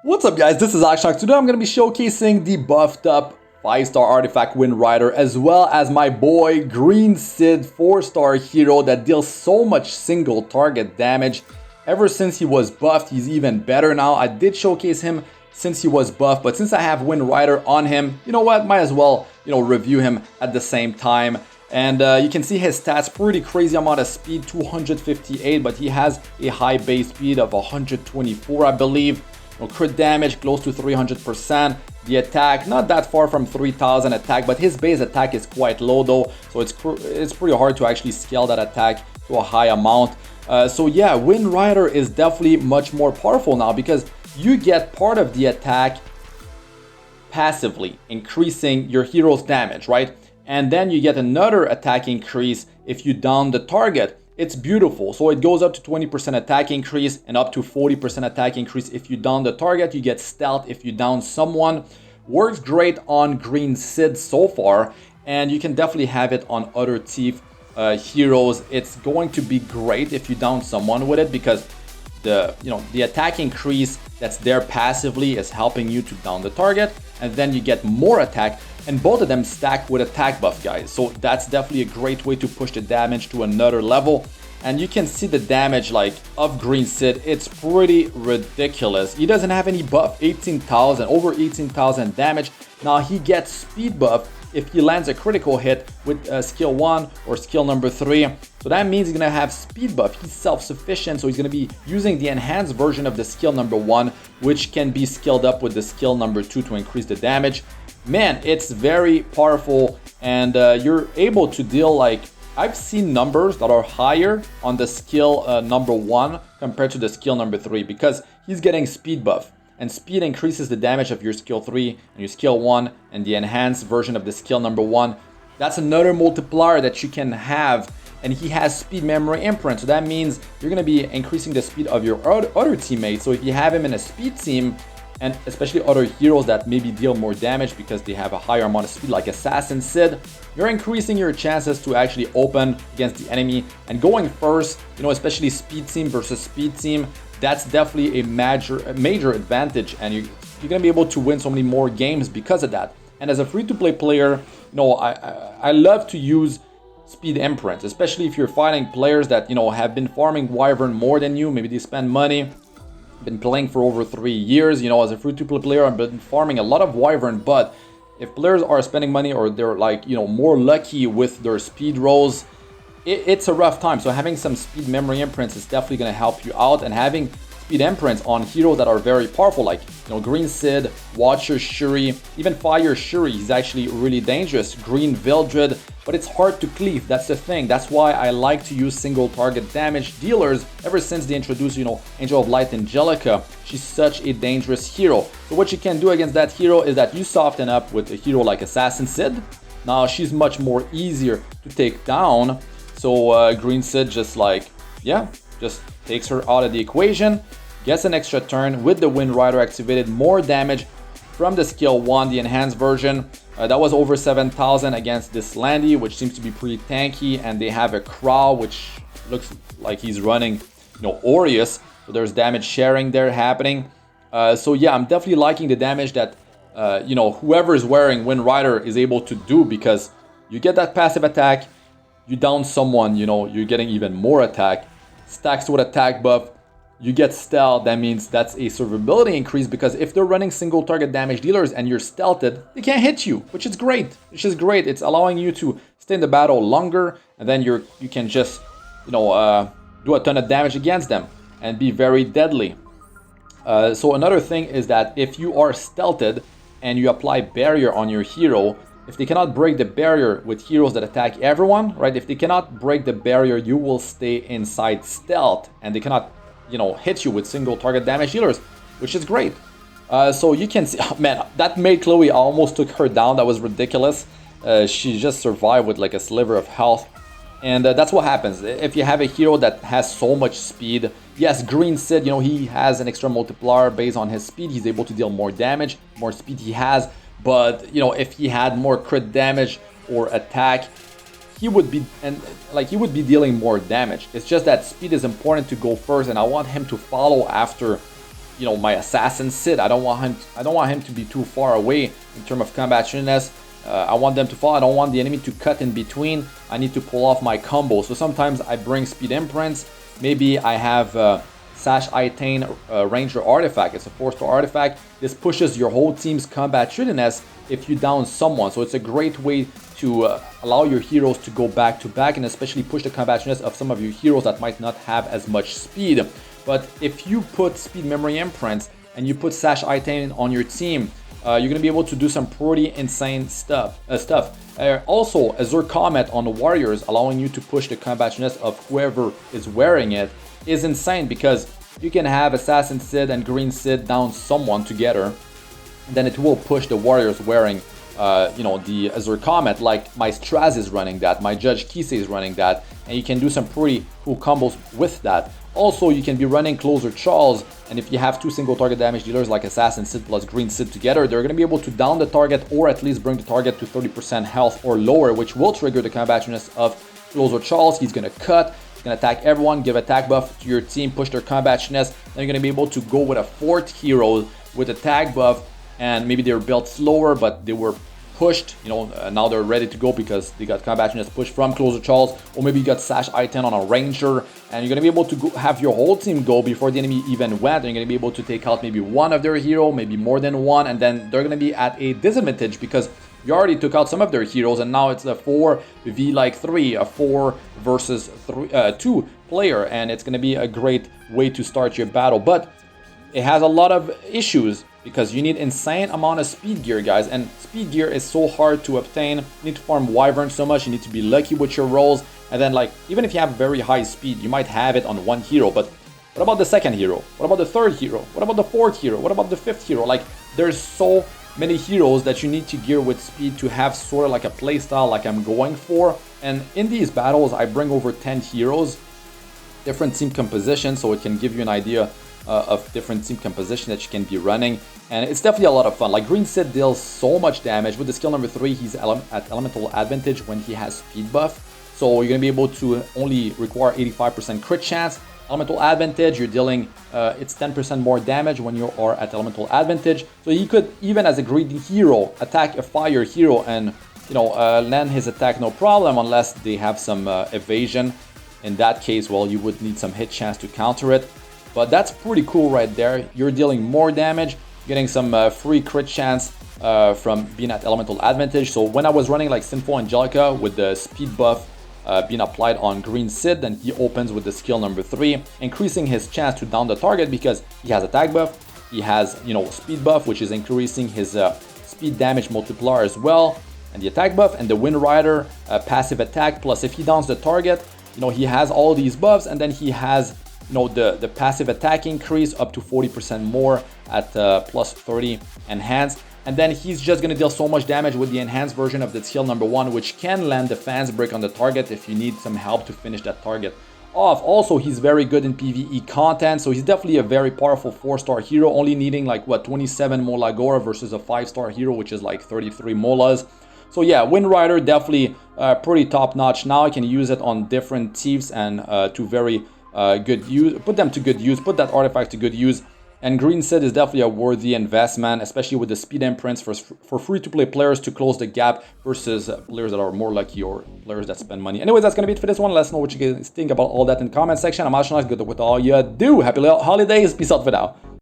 What's up guys, this is Astranox. Today I'm going to be showcasing the buffed up 5-star artifact Wind Rider as well as my boy Green Cidd 4-star hero that deals so much single target damage. Ever since he was buffed, he's even better now. I did showcase him since he was buffed, but since I have Wind Rider on him, you know what, might as well, review him at the same time. And you can see his stats, pretty crazy amount of speed, 258, but he has a high base speed of 124, I believe. Crit damage close to 300%. The attack not that far from 3000 attack, but his base attack is quite low though, so it's pretty hard to actually scale that attack to a high amount. So yeah, Wind Rider is definitely much more powerful now because you get part of the attack passively, increasing your hero's damage, right? And then you get another attack increase if you down the target. It's beautiful. So it goes up to 20% attack increase and up to 40% attack increase if you down the target. You get stealth if you down someone. Works great on Green Cidd so far, and you can definitely have it on other Thief heroes. It's going to be great if you down someone with it because the attack increase that's there passively is helping you to down the target, and then you get more attack, and both of them stack with attack buff, guys. So that's definitely a great way to push the damage to another level. And you can see the damage of Green Cidd. It's pretty ridiculous. He doesn't have any buff. 18,000, over 18,000 damage. Now he gets speed buff if he lands a critical hit with skill 1 or skill number 3. So that means he's gonna have speed buff. He's self-sufficient, so he's gonna be using the enhanced version of the skill number 1, which can be skilled up with the skill number 2 to increase the damage. Man, it's very powerful, and you're able to deal I've seen numbers that are higher on the skill number 1 compared to the skill number 3 because he's getting speed buff. And speed increases the damage of your skill 3 and your skill 1 and the enhanced version of the skill number 1. That's another multiplier that you can have. And he has speed memory imprint, so that means you're going to be increasing the speed of your other teammates. So if you have him in a speed team, and especially other heroes that maybe deal more damage because they have a higher amount of speed like Assassin Cidd, you're increasing your chances to actually open against the enemy. And going first, especially speed team versus speed team, that's definitely a major advantage, and you're gonna be able to win so many more games because of that. And as a free-to-play player, I love to use speed imprints, especially if you're fighting players that have been farming Wyvern more than you. Maybe they spend money, been playing for over 3 years. As a free-to-play player, I've been farming a lot of Wyvern, but if players are spending money or they're more lucky with their speed rolls, it's a rough time. So having some speed memory imprints is definitely going to help you out, and having speed imprints on heroes that are very powerful like Green Cidd, Watcher Shuri, even Fire Shuri, he's actually really dangerous. Green Vildred, but it's hard to cleave. That's the thing. That's why I like to use single target damage dealers ever since they introduced Angel of Light Angelica. She's such a dangerous hero. So what you can do against that hero is that you soften up with a hero like Assassin Cidd. Now she's much more easier to take down. So Green Cidd just takes her out of the equation, gets an extra turn with the Wind Rider activated, more damage from the skill 1, the enhanced version. That was over 7,000 against this Landy, which seems to be pretty tanky, and they have a Crow, which looks like he's running, Aureus, so there's damage sharing there happening. So yeah, I'm definitely liking the damage that, whoever is wearing Wind Rider is able to do, because you get that passive attack, you down someone, you're getting even more attack, stacks with attack buff, you get stealth. That means that's a survivability increase, because if they're running single target damage dealers and you're stealthed, they can't hit you, which is great. It's allowing you to stay in the battle longer, and then you can just do a ton of damage against them and be very deadly. So another thing is that if you are stealthed and you apply barrier on your hero, if they cannot break the barrier with heroes that attack everyone, right? If they cannot break the barrier, you will stay inside stealth, and they cannot, hit you with single target damage dealers, which is great. So you can see, oh, man, that made Chloe almost took her down. That was ridiculous. She just survived with a sliver of health. And that's what happens if you have a hero that has so much speed. Yes, Green Cidd, he has an extra multiplier based on his speed. He's able to deal more damage, more speed he has. But if he had more crit damage or attack, he would be dealing more damage. It's just that speed is important to go first, and I want him to follow after you know, my assassin Cidd. I don't want him to be too far away in terms of combat shrewdness. I want them to fall. I don't want the enemy to cut in between. I need to pull off my combo. So sometimes I bring speed imprints. Maybe I have Sash Itain Ranger artifact. It's a 4-star artifact. This pushes your whole team's combat shrewdness if you down someone. So it's a great way to allow your heroes to go back to back, and especially push the combat shrewdness of some of your heroes that might not have as much speed. But if you put speed memory imprints and you put Sash Itain on your team, you're going to be able to do some pretty insane stuff. Also, Azure Comet on the Warriors, allowing you to push the combat shrewdness of whoever is wearing it, is insane, because you can have Assassin Cidd and Green Cidd down someone together, and then it will push the Warriors wearing you know, the Azure Comet. Like my Straz is running that, my Judge Kise is running that, and you can do some pretty cool combos with that. Also, you can be running Closer Charles, and if you have 2 single target damage dealers like Assassin Cidd plus Green Cidd together, they're going to be able to down the target, or at least bring the target to 30% health or lower, which will trigger the combat shrewdness of Closer Charles. He's going to cut. He's going to attack everyone, give attack buff to your team, push their combat shrewdness. Then you're going to be able to go with a 4th hero with attack buff, and maybe they were built slower, but they were pushed, you know, now they're ready to go because they got combat shrewdness pushed from Closer Charles, or maybe you got Sash I-10 on a Ranger, and you're going to be able to go, have your whole team go before the enemy even went, and you're going to be able to take out maybe one of their hero, maybe more than one, and then they're going to be at a disadvantage because you already took out some of their heroes, and now it's a 4v3, a 4 versus 2 player, and it's going to be a great way to start your battle. But it has a lot of issues because you need insane amount of speed gear, guys, and speed gear is so hard to obtain. You need to farm Wyvern so much, you need to be lucky with your rolls, and then like even if you have very high speed, you might have it on one hero, but what about the 2nd hero? What about the 3rd hero? What about the 4th hero? What about the 5th hero? Like there's so many heroes that you need to gear with speed to have sort of like a playstyle like I'm going for. And in these battles, I bring over 10 heroes, different team composition, so it can give you an idea of different team composition that you can be running, and it's definitely a lot of fun. Like Green Cidd deals so much damage. With the skill number 3, he's at elemental advantage when he has speed buff, so you're gonna be able to only require 85% crit chance. Elemental advantage, you're dealing it's 10% more damage when you are at elemental advantage, so he could, even as a greedy hero, attack a fire hero and, you know, land his attack no problem, unless they have some evasion. In that case, well, you would need some hit chance to counter it. But that's pretty cool right there. You're dealing more damage, getting some free crit chance from being at elemental advantage. So when I was running like Sinful Angelica with the speed buff being applied on Green Cidd, then he opens with the skill number 3, increasing his chance to down the target because he has attack buff, he has, you know, speed buff, which is increasing his speed damage multiplier as well, and the attack buff, and the Wind Rider passive attack. Plus, if he downs the target, you know, he has all these buffs, and then he has, you know, the passive attack increase up to 40% more at plus 30 enhanced. And then he's just going to deal so much damage with the enhanced version of the skill number 1, which can land the fans break on the target if you need some help to finish that target off. Also, he's very good in PvE content, so he's definitely a very powerful 4-star hero, only needing like, what, 27 MolaGora versus a 5-star hero, which is like 33 Molas. So yeah, Wind Rider definitely pretty top-notch. Now I can use it on different thieves and to very good use, put them to good use, put that artifact to good use. And Green Cidd is definitely a worthy investment, especially with the speed imprints for free-to-play players to close the gap versus players that are more lucky or players that spend money. Anyways, that's going to be it for this one. Let us know what you guys think about all that in the comment section. I'm Astranox. Good luck with all you do. Happy holidays. Peace out for now.